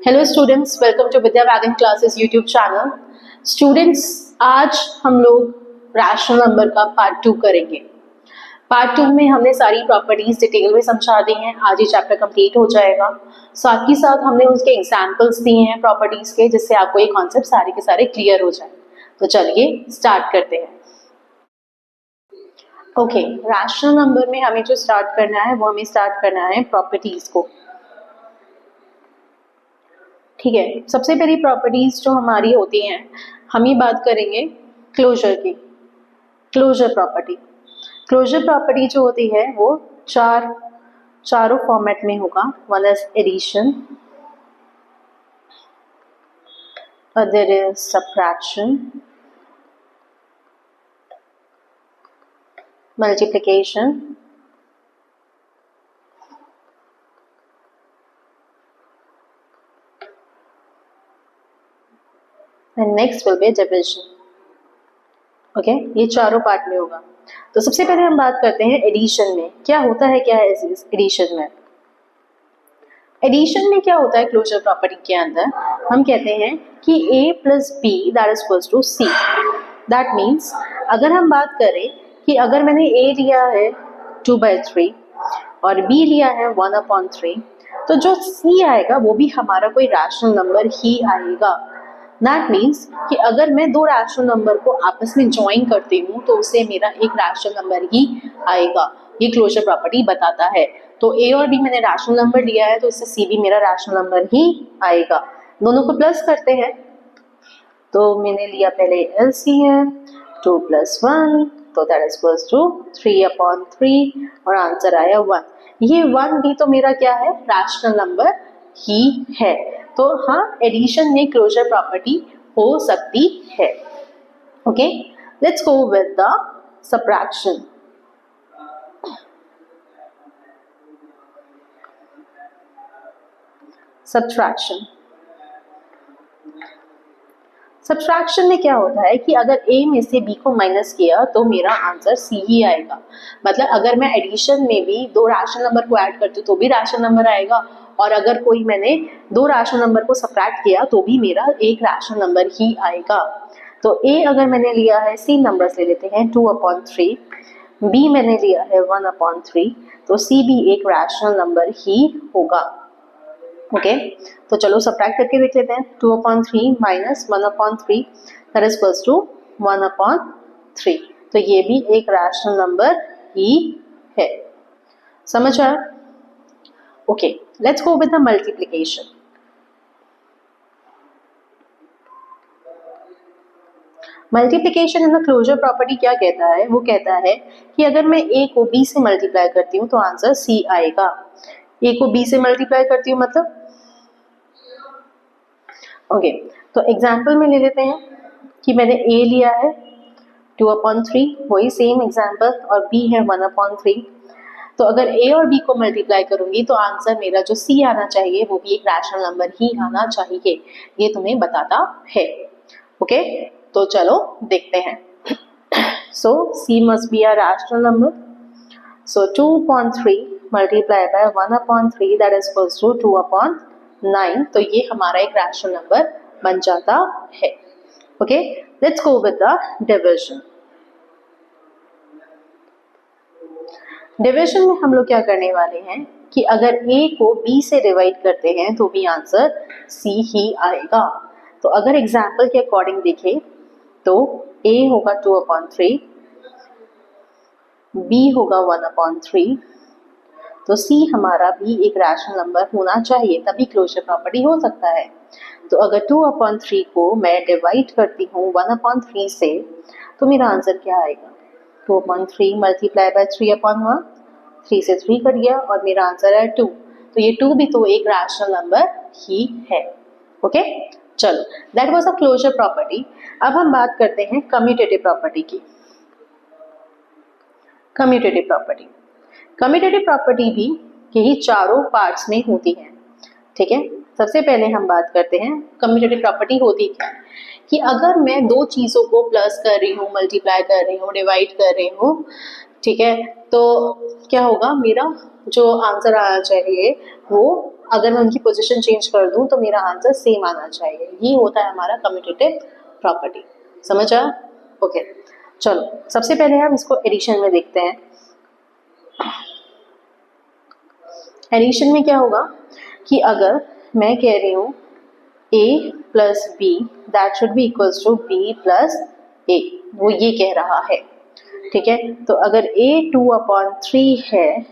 Hello students, welcome to Vidya wagon classes YouTube channel. Students, आज हम लोग रैशनल नंबर का पार्ट 2 करेंगे। पार्ट 2 में हमने सारी प्रॉपर्टीज डिटेल में समझा दी हैं। आज ये चैप्टर कंप्लीट हो जाएगा। साथ ही साथ हमने उसके एग्जाम्पल्स दिए हैं प्रॉपर्टीज के, जिससे आपको ये कॉन्सेप्ट सारे के सारे क्लियर हो जाए। तो चलिए स्टार्ट करते हैं। ओके, रैशनल नंबर में हमें जो स्टार्ट करना है वो हमें स्टार्ट करना है प्रॉपर्टीज को। ठीक है, सबसे पहली प्रॉपर्टीज जो हमारी होती हैं, हम ये बात करेंगे क्लोजर की। क्लोजर प्रॉपर्टी जो होती है वो चारों फॉर्मेट में होगा। One is addition, other is subtraction, multiplication, and next will be division. Okay, ये चारों पार्ट में होगा। तो सबसे पहले हम बात करते हैं एडिशन में। क्या होता है, क्या है एडिशन में? एडिशन में क्या होता है क्लोजर प्रॉपर्टी के अंदर? हम कहते हैं कि a plus B that is equals to c। That means अगर हम बात करें कि अगर मैंने a लिया है 2/3 और b लिया है 1/3, तो जो c आएगा वो भी हमारा कोई रैशनल नंबर ही आएगा। दैट मीन्स कि अगर मैं दो रैशनल नंबर को आपस में ज्वाइन करती हूँ तो उससे मेरा एक रैशनल नंबर ही आएगा। ये क्लोजर प्रॉपर्टी बताता है। तो a और b मैंने रैशनल नंबर लिया है तो इससे c भी मेरा रैशनल नंबर ही आएगा। दोनों को प्लस करते हैं। तो मैंने लिया पहले LCM 2 + 1, तो दैट इज इक्वल्स टू 3/3 और आंसर आया 1। ये 1 भी तो मेरा क्या है, रैशनल नंबर ही है। तो हाँ, एडिशन में क्लोजर प्रॉपर्टी हो सकती है। Okay, let's go with the subtraction. Subtraction में क्या होता है कि अगर a में से b को माइनस किया तो मेरा आंसर c ही आएगा। मतलब अगर मैं एडिशन में भी दो रैशनल नंबर को ऐड करती हूँ तो भी रैशनल नंबर आएगा, और अगर कोई मैंने दो रैशनल नंबर को सब्ट्रैक्ट किया तो भी मेरा एक रैशनल नंबर ही आएगा। तो a अगर मैंने लिया है, c नंबर्स ले लेते हैं 2/3, b मैंने लिया है 1/3, तो c भी एक रैशनल नंबर ही होगा। ओके, तो चलो सब्ट्रैक्ट करके देख लेते हैं। 2/3 minus 1/3 that is equals to 1/3। तो ये भी एक रैशनल नंबर ही है। समझ आया? Okay, let's go with the multiplication. Multiplication in the closure property क्या कहता है? वो कहता है कि अगर मैं a को b से मल्टीप्लाई करती हूँ तो आंसर c आएगा। a को b से मल्टीप्लाई करती हूँ मतलब ओके, तो एग्जाम्पल में ले लेते हैं कि मैंने a लिया है 2/3, वही सेम एग्जाम्पल, और b है 1/3। तो अगर a और b को मल्टीप्लाई करूंगी तो आंसर मेरा जो c आना चाहिए वो भी एक रैशनल नंबर ही आना चाहिए। ये तुम्हें बताता है। ओके, तो चलो देखते हैं। So c must be a rational number. So 2/3 multiply by 1/3 that is equals to 2/9। तो ये हमारा एक रैशनल नंबर बन जाता है। Okay, let's go with the division. Division में हम लोग क्या करने वाले हैं कि अगर a को b से डिवाइड करते हैं तो भी आंसर c ही आएगा। तो अगर एग्जाम्पल के अकॉर्डिंग देखें तो a होगा 2/3, b होगा 1/3, तो c हमारा भी एक रैशनल नंबर होना चाहिए, तभी क्लोजर प्रॉपर्टी हो सकता है। तो अगर 2/3 को मैं डिवाइड करती हूँ 1/3 से तो मेरा आंसर क्या आएगा? 2/3 मल्टीप्लाई बाय 3/1, 3 से 3 कट गया और मेरा आंसर है 2। तो ये 2 भी तो एक रैशनल नंबर ही है। ओके, चलो, that was a closure property. अब हम बात करते हैं कम्यूटेटिव प्रॉपर्टी की। कम्यूटेटिव प्रॉपर्टी भी यही चारों पार्ट्स में होती है। ठीक है, सबसे पहले हम बात करते हैं कम्यूटेटिव प्रॉपर्टी होती क्या है कि अगर मैं दो चीज़ों को प्लस कर रही हूँ, मल्टीप्लाई कर रही हूँ, डिवाइड कर रही हूँ, ठीक है, तो क्या होगा, मेरा जो आंसर आना चाहिए वो अगर मैं उनकी पोजीशन चेंज कर दूं तो मेरा आंसर सेम आना चाहिए। ये होता है हमारा कम्यूटेटिव प्रॉपर्टी। समझ आया? ओके, चलो सबसे पहले हम इसको एडिशन में देखते हैं। एडिशन में क्या होगा कि अगर मैं कह रही हूँ a plus B that should be equals to b plus a, वो ये कह रहा है, ठीक है। तो अगर a 2/3 है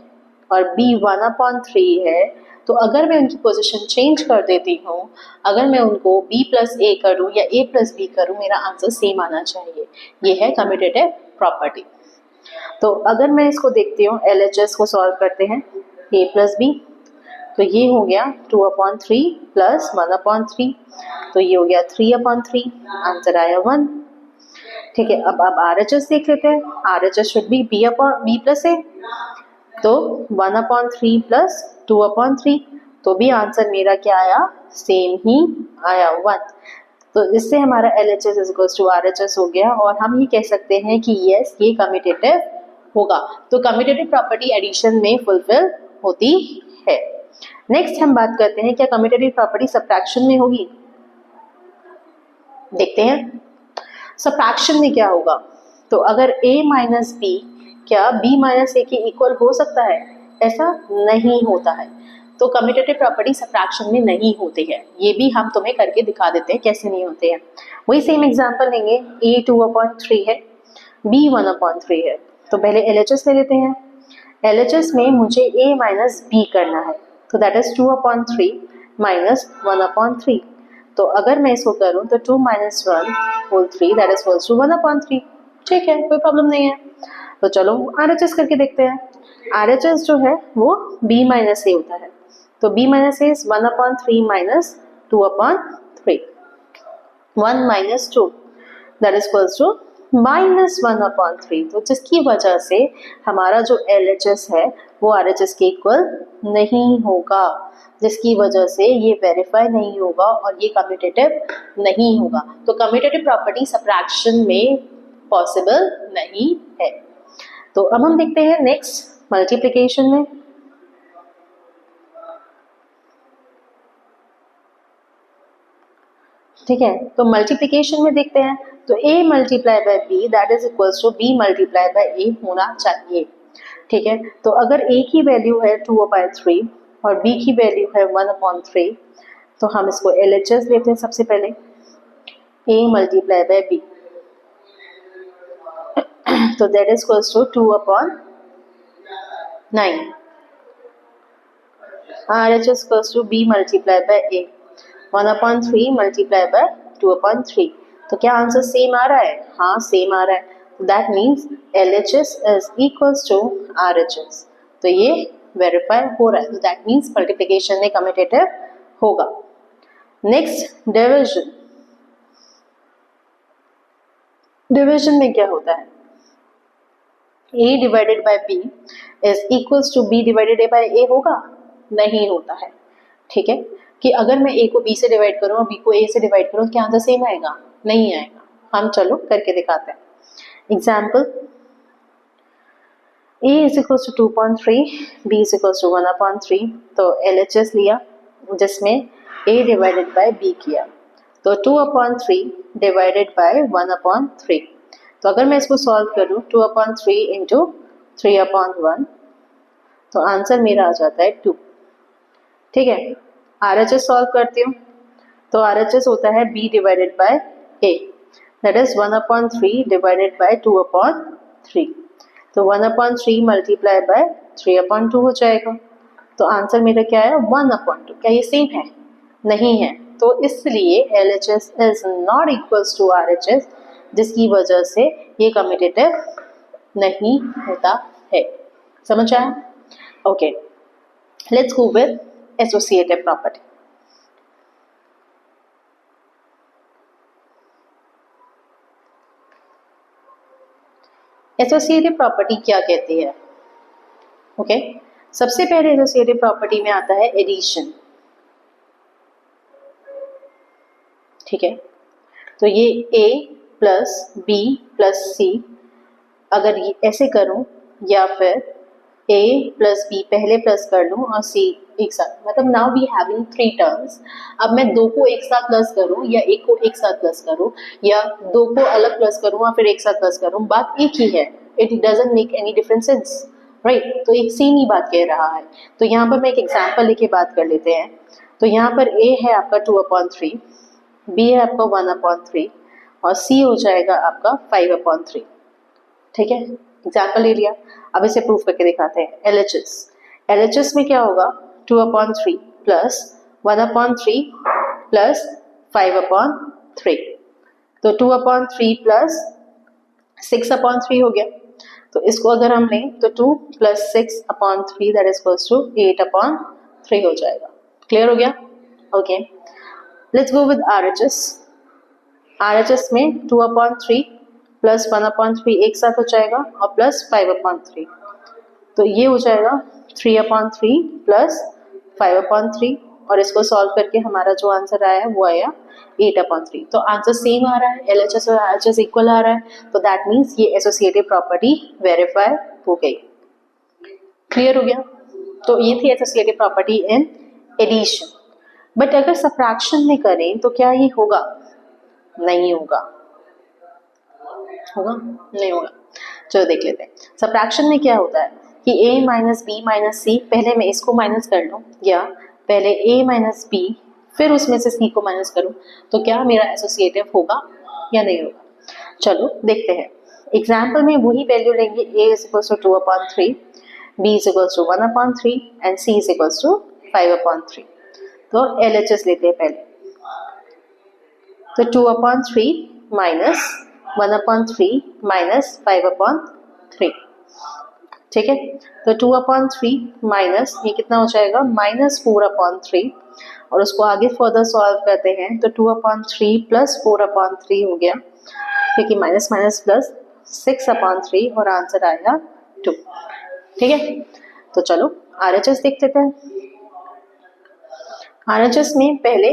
और b 1/3 है, तो अगर मैं उनकी पोजीशन चेंज कर देती हूँ, अगर मैं उनको b प्लस a करूँ या a प्लस b करूँ, मेरा आंसर सेम आना चाहिए। ये है कम्यूटेटिव प्रॉपर्टी। तो अगर मैं इसको देखती हूँ, LHS को सॉल्व करते हैं, a प्लस बी, तो ये हो गया 2/3 प्लस 1/3, तो ये हो गया 3/3, आंसर आया 1। ठीक है, अब RHS देख लेते हैं। RHS should be b plus a, तो 1/3 प्लस 2/3, तो भी आंसर मेरा क्या आया, सेम ही आया 1। तो इससे हमारा LHS is equals to RHS हो गया, और हम ये कह सकते हैं कि यस, ये कम्यूटेटिव होगा। तो कम्यूटेटिव प्रॉपर्टी एडिशन में फुलफिल होती है। नेक्स्ट हम बात करते हैं, क्या कम्यूटेटिव प्रॉपर्टी सबट्रैक्शन में होगी? देखते हैं सबट्रैक्शन में क्या होगा। तो अगर a माइनस बी, क्या b माइनस ए के इक्वल हो सकता है? ऐसा नहीं होता है। तो कम्यूटेटिव प्रॉपर्टी सबट्रैक्शन में नहीं होती है। ये भी हम तुम्हें करके दिखा देते हैं कैसे नहीं होते हैं। वही सेम एग्जांपल लेंगे, a 2/3 है, b 1/3 है। तो पहले LHS ले लेते हैं। LHS में मुझे a माइनस बी करना है, तो दैट इज 2/3 माइनस 1/3। तो अगर मैं इसको करूं तो 2 minus 1 whole 3 that is equals to 1/3। ठीक है, कोई प्रॉब्लम नहीं है। तो चलो RHS करके देखते हैं। RHS जो है वो b माइनस ए होता है, तो b minus A is 1/3 minus 2/3, 1 minus 2 that is equals to -1/3। तो जिसकी वजह से हमारा जो LHS है वो RHS के इक्वल नहीं होगा, जिसकी वजह से ये वेरीफाई नहीं होगा और ये कम्यूटेटिव नहीं होगा। तो कम्यूटेटिव प्रॉपर्टी सबट्रैक्शन में पॉसिबल नहीं है। तो अब हम देखते हैं नेक्स्ट मल्टीप्लिकेशन में। ठीक है, तो मल्टीप्लिकेशन में देखते हैं। तो a multiply by b that is equals to b multiply by a होना चाहिए। ठीक है, तो अगर a की वैल्यू है 2/3 और b की वैल्यू है 1/3, तो हम इसको LHS लेते हैं सबसे पहले, a मल्टीप्लाई बाय b, तो that is equals to 2/9, RHS equals to b multiply by a 1/3 multiply by 2/3। तो क्या आंसर सेम आ रहा है? हाँ, सेम आ रहा है। That means LHS is equals to RHS। तो ये वेरीफाई हो रहा है। दैट मीन्स मल्टीप्लिकेशन में कम्यूटेटिव होगा। Next division. डिवीजन में क्या होता है? a divided by b is equals to b divided by a होगा? नहीं होता है। ठीक है, कि अगर मैं a को b से डिवाइड करूं और b को a से डिवाइड करूं, क्या आंसर सेम आएगा? नहीं आएगा। हम चलो करके दिखाते हैं। Example, a is equals to 2/3, b is equals to 1/3। तो LHS लिया जिसमें a डिवाइडेड बाय b किया, तो 2/3 डिवाइडेड बाय 1/3। तो अगर मैं इसको सॉल्व करूं 2/3 इंटू 3/1, तो आंसर मेरा आ जाता है 2। ठीक है, RHS सॉल्व करती हूँ, तो RHS होता है b divided by a, that is 1/3 divided by 2/3। तो 1/3 मल्टीप्लाई बाय 3/2 हो जाएगा। तो आंसर मेरा क्या है? 1/2। क्या ये सेम है? नहीं है। तो इसलिए LHS is not equals to RHS, जिसकी वजह से ये कम्यूटेटिव नहीं होता है। समझ आया? Okay, let's go with associative property. Associative property क्या कहती है? ओके, सबसे पहले एसोसिएटिव प्रॉपर्टी में आता है एडिशन। ठीक है, तो ये a plus b plus c, अगर ये ऐसे करूं, या फिर a प्लस b पहले प्लस कर लूं और c एक साथ, मतलब नाउ वी हैविंग 3 टर्म्स। अब मैं 2 को एक साथ प्लस करूं या 1 को एक साथ प्लस करूं या 2 को अलग प्लस करूं या फिर एक साथ प्लस करूं, बात एक ही है। It doesn't make any differences, right. तो एक सेम ही बात कह रहा है। तो यहाँ पर मैं एक एग्जाम्पल लेके बात कर लेते हैं। तो यहाँ पर a है आपका 2/3, b है आपका 1/3 और c हो जाएगा आपका 5/3। ठीक है, एग्जाम्पल ले लिया। अब इसे प्रूफ करके दिखाते हैं। LHS में क्या होगा, 2/3 प्लस 1/3 प्लस 5/3। तो 2/3 प्लस 6/3 हो गया। तो इसको अगर हम लें तो 2 plus 6/3 that is equals to 8/3 हो जाएगा। क्लियर हो गया? Okay, let's go with RHS में 2/3 प्लस 1/3 एक साथ हो जाएगा और प्लस 5/3, तो ये हो जाएगा 3/3 प्लस 5/3 और इसको सॉल्व करके हमारा जो आंसर आया है वो आया 8/3। तो आंसर सेम आ रहा है, LHS और RHS इक्वल आ रहा है, तो दैट मीन्स ये एसोसिएटिव प्रॉपर्टी वेरीफाई हो गई। क्लियर हो गया? तो ये थी associative property in addition. But अगर सब्ट्रैक्शन में करें तो क्या ये होगा? नहीं होगा। होगा? नहीं होगा। चलो देख लेते हैं। सब्ट्रैक्शन में क्या होता है कि a माइनस बी माइनस सी, पहले मैं इसको माइनस कर लूँ या पहले a माइनस बी फिर उसमें से c को माइनस करूँ, तो क्या मेरा एसोसिएटिव होगा या नहीं होगा? चलो देखते हैं। एग्जाम्पल में वही वैल्यू लेंगे, a is equals to 2/3, b is equals to 1/3 and c is equals to 5/3। तो LHS लेते हैं पहले। तो 2/3 माइनस 1/3 माइनस 5/3, ठीक है। तो 2/3 माइनस ये कितना हो जाएगा, -4/3 और उसको आगे फर्दर सॉल्व करते हैं तो 2/3 प्लस 4/3 हो गया, क्योंकि माइनस माइनस प्लस 6/3 और आंसर आएगा 2। ठीक है, तो चलो RHS देख लेते हैं। RHS में पहले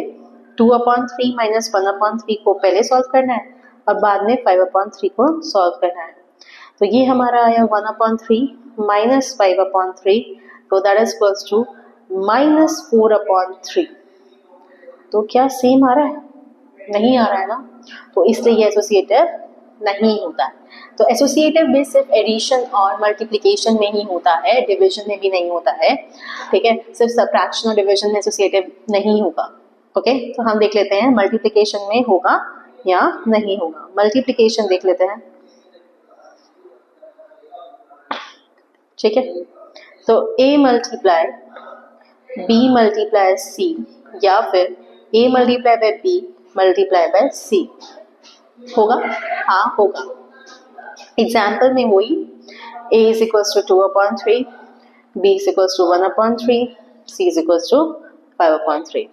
2/3 माइनस 1/3 को पहले सॉल्व करना है और बाद में 5/3 को सॉल्व करना है। तो ये हमारा आया 1/3 माइनस 5/3, तो दैट इज इक्वल्स टू -4/3। तो क्या सेम आ रहा है? नहीं आ रहा है ना, तो इसलिए ये एसोसिएटिव नहीं होता है। तो एसोसिएटिव भी सिर्फ एडिशन और मल्टीप्लिकेशन में ही होता है, डिवीजन में भी नहीं होता है। ठीक है, सिर्फ सब्ट्रैक्शन और डिवीजन में एसोसिएटिव नहीं होगा। ओके, तो हम देख लेते हैं मल्टीप्लिकेशन में होगा या नहीं होगा। मल्टीप्लिकेशन देख लेते हैं। ठीक है, तो a multiply b multiply c या फिर a multiply by b multiply by c होगा? हाँ होगा। एग्जाम्पल में वही a is equals to 2/3, b is equals to 1/3, c is equals to 5/3।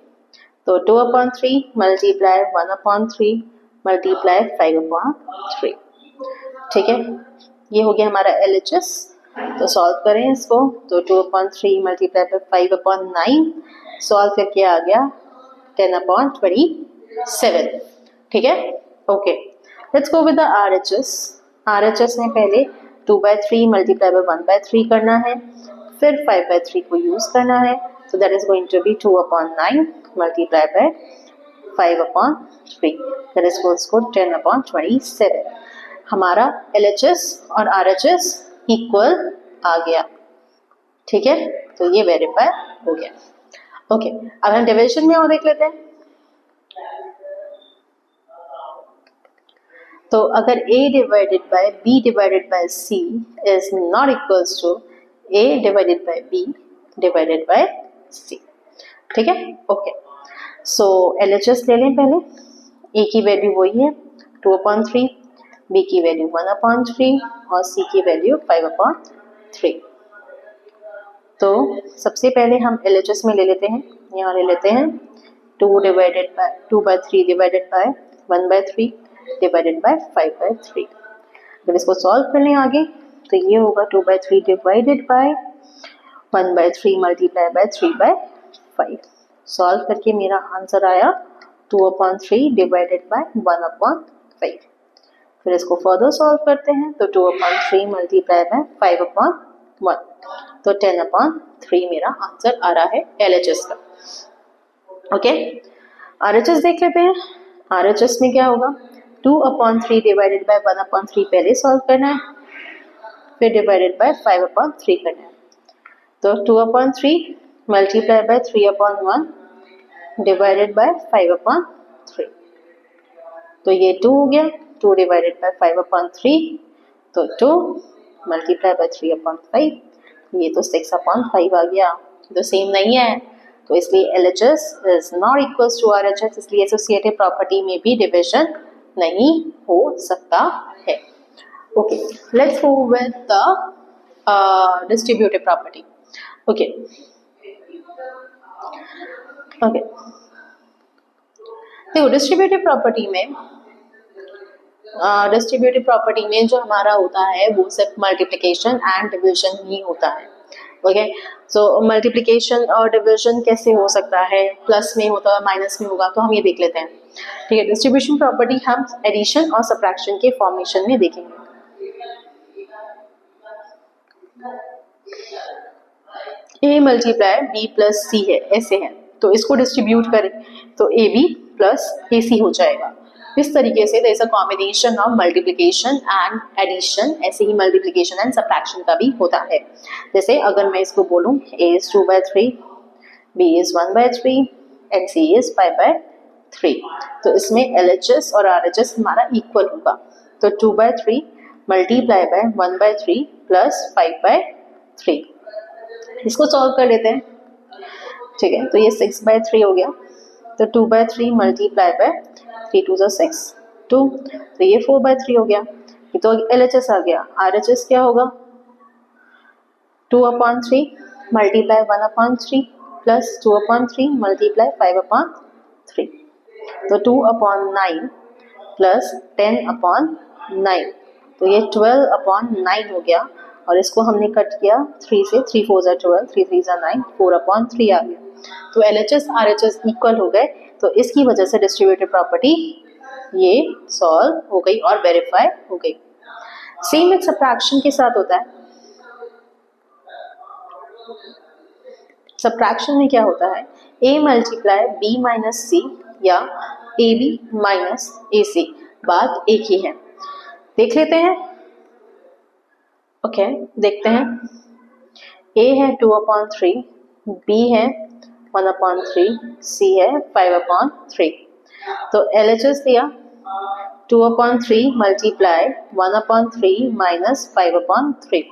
तो 2/3 मल्टीप्लाई 1/3 मल्टीप्लाई 5/3। ठीक है, ये हो गया हमारा LHS। तो सॉल्व करें इसको, तो 2/3 मल्टीप्लाई बाय 5/9 सॉल्व करके आ गया 10/27। ठीक है, okay, let's go with the RHS। RHS में पहले 2/3 मल्टीप्लाई बाय 1/3 करना है, फिर 5/3 को यूज करना है, तो that is going to be 2/9 multiply by 5/3 that is equals to 10/27। हमारा LHS और RHS इक्वल आ गया। ठीक है, तो ये वेरीफाई हो गया। ओके, अब हम डिवीजन में और देख लेते हैं। तो अगर a divided by b divided by c is not equals to a divided by b divided by c। ठीक है, ओके, सो LHS ले लें पहले। a की वैल्यू वही है 2/3, b की वैल्यू 1/3 और c की वैल्यू 5/3। तो सबसे पहले हम LHS में ले लेते हैं। यहाँ ले लेते हैं 2/3 डिवाइडेड बाय 1/3 डिवाइडेड बाय 5/3। जब इसको सॉल्व करने आगे तो ये होगा 2/3 divided by 1/3 multiply bye 3/5। Solve करके मेरा आंसर आया 2/3 डिवाइडेड बाय 1/5। फिर इसको फर्दर सॉल्व करते हैं तो 2/3 मल्टीप्लाई बाय 5/1, तो 10/3 मेरा आंसर आ रहा है LHS का। ओके, RHS देख लेते हैं। RHS में क्या होगा, 2/3 डिवाइडेड बाय 1/3 पहले सॉल्व करना है, फिर डिवाइडेड बाय 5/3 करना है। तो 2/3 मल्टीप्लाई बाय 3/1 डिवाइडेड बाय 5/3, तो ये 2 हो गया। 2 डिवाइडेड बाय 5/3 तो 2 मल्टीप्लाई बाय 3/5, ये तो 6/5 आ गया, तो सेम नहीं है, तो इसलिए LHS is not equals to RHS, इसलिए एसोसिएटिव प्रॉपर्टी में भी डिविजन नहीं हो सकता है। Okay, let's go with the distributive property. Okay okay, देखो डिस्ट्रीब्यूटिव प्रॉपर्टी में जो हमारा होता है वो सिर्फ मल्टीप्लिकेशन एंड डिवीजन ही होता है। ओके, सो मल्टीप्लिकेशन और डिवीजन कैसे हो सकता है, प्लस में होता है माइनस में होगा, तो हम ये देख लेते हैं। ठीक है, डिस्ट्रीब्यूशन प्रॉपर्टी हम एडिशन और सब्ट्रैक्शन के फॉर्मेशन में देखेंगे। A multiply B plus C है, ऐसे है, तो इसको डिस्ट्रीब्यूट करें तो AB प्लस AC हो जाएगा। इस तरीके से there is a combination of multiplication and addition, ऐसे ही मल्टीप्लिकेशन एंड सब्ट्रैक्शन का भी होता है। जैसे अगर मैं इसको बोलूं A is 2/3, B is 1/3 and C is 5/3, तो इसमें LHS और RHS हमारा इक्वल होगा। तो 2/3 मल्टीप्लाई बाय 1/3 प्लस 5/3, इसको सॉल्व कर लेते हैं। ठीक है, तो ये 6/3 हो गया, तो 2/3 मल्टीप्लाई बाय 3 2 6 2, तो ये 4/3 हो गया, ये तो LHS आ गया। RHS क्या होगा, 2/3 मल्टीप्लाई 1/3 प्लस 2/3 मल्टीप्लाई 5/3, तो 2/9 प्लस 10/9, तो ये 12/9 हो गया, और इसको हमने कट किया 3 से, 3 4 12, 3 3 9, 4/3 आ गया। तो LHS RHS इक्वल हो गए, तो इसकी वजह से डिस्ट्रीब्यूटिव प्रॉपर्टी ये सॉल्व हो गई और वेरीफाई हो गई। सेम विद सब्ट्रैक्शन के साथ होता है। सब्ट्रैक्शन में क्या होता है, A multiply B minus C या AB माइनस AC, बात एक ही है। देख लेते हैं। ओके, देखते हैं। A है 2/3, B है 1/3, C है 5/3, तो LHS दिया 2/3 मल्टीप्लाई 1/3 माइनस 5/3,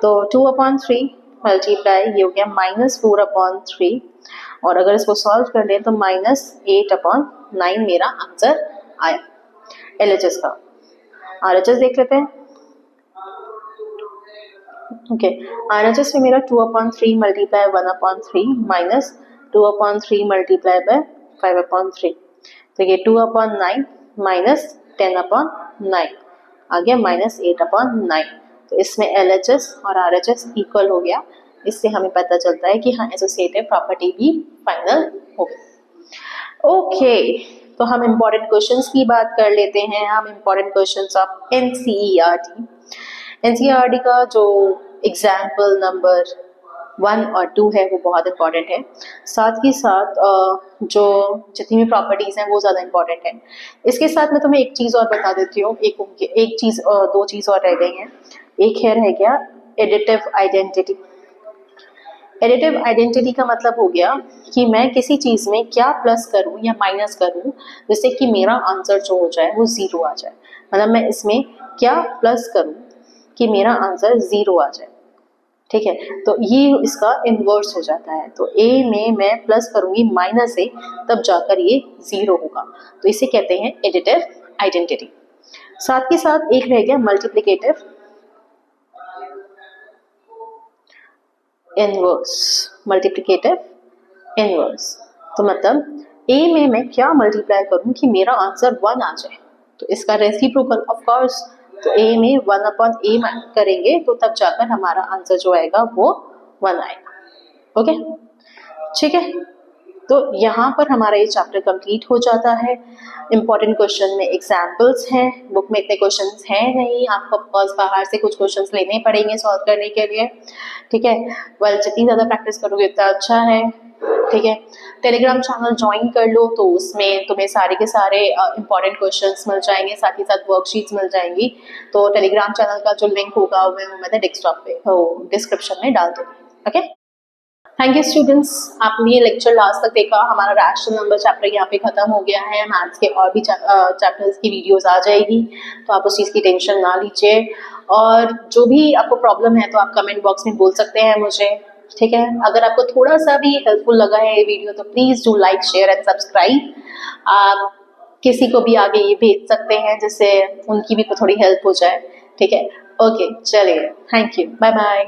तो 2/3 मल्टीप्लाई ये हो गया -4/3, और अगर इसको सॉल्व कर ले तो -8/9 मेरा आंसर आया LHS का। RHS देख लेते हैं। ओके, RHS में मेरा 2/3 मल्टीप्लाई 1/3 माइनस 2/3 मल्टीप्लाई बाय 5/3, तो ये 2/9 माइनस 10/9 आ गया -8/9, तो इसमें LHS और RHS इक्वल हो गया। इससे हमें पता चलता है कि हाँ एसोसिएटिव प्रॉपर्टी भी फाइनल हो गई। ओके, तो हम इम्पोर्टेंट क्वेश्चंस की बात कर लेते हैं। हम इम्पोर्टेंट क्वेश्चंस ऑफ NCERT का जो एग्जाम्पल नंबर 1 और 2 है वो बहुत इंपॉर्टेंट है, साथ ही साथ जो जितनी भी प्रॉपर्टीज हैं वो ज़्यादा इंपॉर्टेंट है। इसके साथ मैं तुम्हें एक चीज़ और बता देती हूँ, एक चीज़, दो चीज़ और रह गई हैं। एक है रह गया एडिटिव आइडेंटिटी। एडिटिव आइडेंटिटी का मतलब हो गया कि मैं किसी चीज़ में क्या प्लस करूं या माइनस करूं जिससे कि मेरा आंसर जो हो जाए वो 0 आ जाए। मतलब मैं इसमें क्या प्लस करूं कि मेरा आंसर 0 आ जाए। ठीक है, तो ये इसका इन्वर्स हो जाता है। तो A में मैं प्लस करूंगी माइनस A, तब जाकर ये 0 होगा, तो इसे कहते हैं एडिटिव आइडेंटिटी। साथ ही साथ एक रह गया मल्टीप्लिकेटिव इनवर्स। मल्टीप्लिकेटिव इनवर्स तो मतलब A में मैं क्या मल्टीप्लाई करूं कि मेरा आंसर 1 आ जाए, तो इसका रेसिप्रोकल ऑफ कोर्स, तो A में 1/A करेंगे तो तब जाकर हमारा आंसर जो आएगा वो 1 आएगा। ओके, ठीक है, तो यहाँ पर हमारा ये चैप्टर कंप्लीट हो जाता है। इम्पॉर्टेंट क्वेश्चन में एग्जाम्पल्स हैं, बुक में इतने क्वेश्चंस हैं नहीं, आपको ऑफकोर्स बाहर से कुछ क्वेश्चंस लेने पड़ेंगे सॉल्व करने के लिए, ठीक है। वेल, जितनी ज़्यादा प्रैक्टिस करोगे उतना अच्छा है, ठीक है। टेलीग्राम चैनल ज्वाइन कर लो, तो उसमें तुम्हें सारे के सारे इंपॉर्टेंट क्वेश्चंस मिल जाएंगे, साथ ही साथ वर्कशीट्स मिल जाएंगी। तो टेलीग्राम चैनल का जो लिंक होगा वो मैंने डेस्कटॉप पे डिस्क्रिप्शन में डाल दूँगी, ओके। थैंक यू स्टूडेंट्स, आपने ये लेक्चर लास्ट तक देखा। हमारा रैशनल नंबर चैप्टर यहाँ पे खत्म हो गया है। मैथ्स के और भी चैप्टर्स की वीडियोस आ जाएगी, तो आप उस चीज़ की टेंशन ना लीजिए। और जो भी आपको प्रॉब्लम है तो आप कमेंट बॉक्स में बोल सकते हैं मुझे, ठीक है। अगर आपको थोड़ा सा भी हेल्पफुल लगा है ये वीडियो तो please do like, share and subscribe. आप किसी को भी आगे ये भेज सकते हैं जिससे उनकी भी थोड़ी हेल्प हो जाए, ठीक है। ओके, चलिए, थैंक यू, बाय बाय।